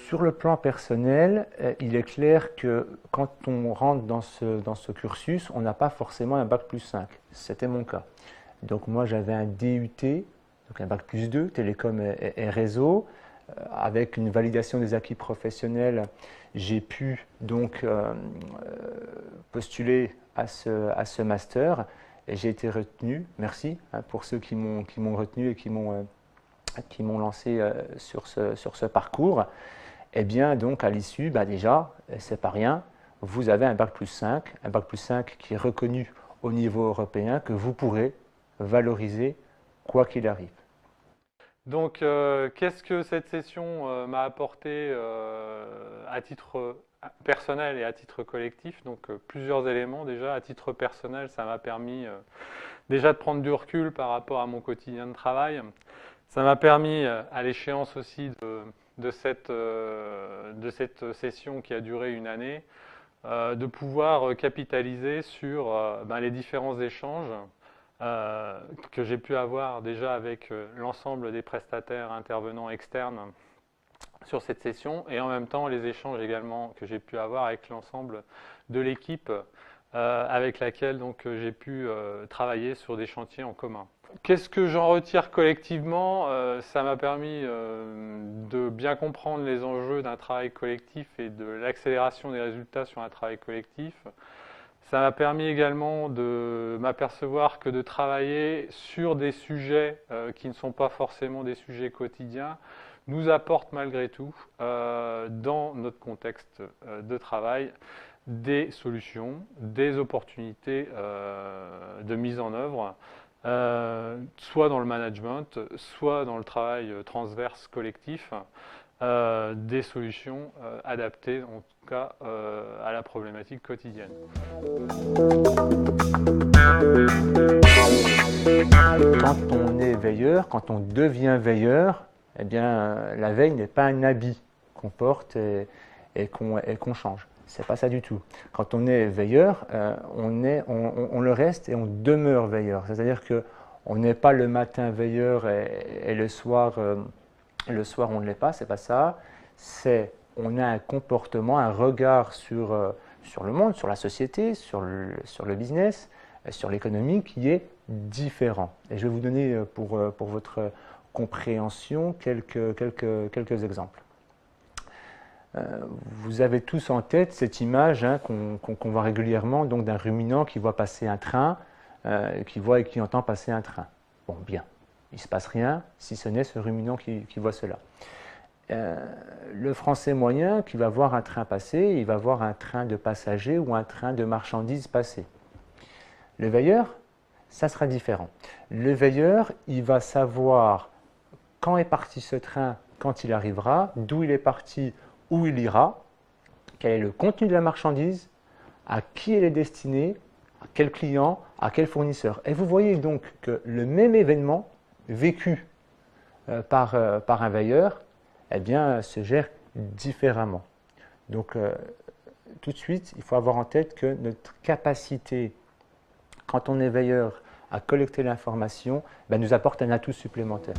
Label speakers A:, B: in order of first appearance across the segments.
A: Sur le plan personnel, il est clair que quand on rentre dans ce cursus, on n'a pas forcément un bac+5. C'était mon cas. Donc moi j'avais un DUT, donc un bac+2, télécom et réseau. Avec une validation des acquis professionnels, j'ai pu donc postuler à ce master et j'ai été retenu. Merci pour ceux qui m'ont retenu et qui m'ont lancé sur ce parcours. Eh bien, donc, à l'issue, déjà, c'est pas rien, vous avez un bac+5, qui est reconnu au niveau européen, que vous pourrez valoriser quoi qu'il arrive.
B: Donc, qu'est-ce que cette session m'a apporté à titre personnel et à titre collectif? Donc, plusieurs éléments déjà. À titre personnel, ça m'a permis déjà de prendre du recul par rapport à mon quotidien de travail. Ça m'a permis, à l'échéance aussi de cette session qui a duré une année, de pouvoir capitaliser sur les différents échanges que j'ai pu avoir déjà avec l'ensemble des prestataires intervenants externes sur cette session, et en même temps les échanges également que j'ai pu avoir avec l'ensemble de l'équipe avec laquelle j'ai pu travailler sur des chantiers en commun. Qu'est-ce que j'en retire collectivement? Ça m'a permis de bien comprendre les enjeux d'un travail collectif et de l'accélération des résultats sur un travail collectif. Ça m'a permis également de m'apercevoir que de travailler sur des sujets qui ne sont pas forcément des sujets quotidiens nous apporte malgré tout, dans notre contexte de travail, des solutions, des opportunités de mise en œuvre, soit dans le management, soit dans le travail transverse collectif, des solutions adaptées en tout cas à la problématique quotidienne.
A: Quand on est veilleur, quand on devient veilleur, eh bien, la veille n'est pas un habit qu'on porte et qu'on change. C'est pas ça du tout. Quand on est veilleur, on le reste et on demeure veilleur. C'est-à-dire qu'on n'est pas le matin veilleur et le soir on ne l'est pas. C'est pas ça. On a un comportement, un regard sur le monde, sur la société, sur le business, sur l'économie qui est différent. Et je vais vous donner pour votre compréhension quelques exemples. Vous avez tous en tête cette image qu'on voit régulièrement donc d'un ruminant qui voit passer un train, qui voit et qui entend passer un train. Bon, bien, il ne se passe rien si ce n'est ce ruminant qui voit cela. Le Français moyen qui va voir un train passer, il va voir un train de passagers ou un train de marchandises passer. Le veilleur, ça sera différent. Le veilleur, il va savoir quand est parti ce train, quand il arrivera, d'où il est parti, où il ira, quel est le contenu de la marchandise, à qui elle est destinée, à quel client, à quel fournisseur. Et vous voyez donc que le même événement vécu par un veilleur, eh bien, se gère différemment. Donc, tout de suite, il faut avoir en tête que notre capacité, quand on est veilleur, à collecter l'information, nous apporte un atout supplémentaire.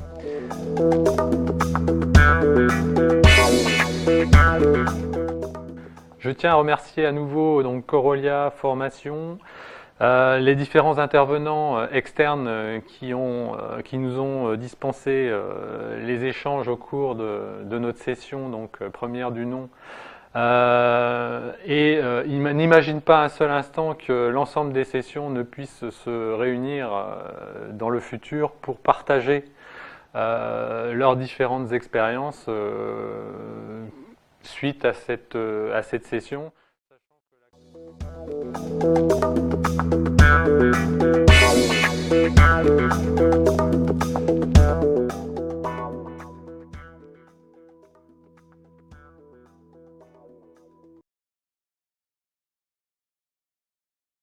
B: Je tiens à remercier à nouveau Corolia Formation, les différents intervenants externes qui nous ont dispensé les échanges au cours de notre session, première du nom. Il n'imagine pas un seul instant que l'ensemble des sessions ne puissent se réunir dans le futur pour partager leurs différentes expériences suite à cette session. Sachant que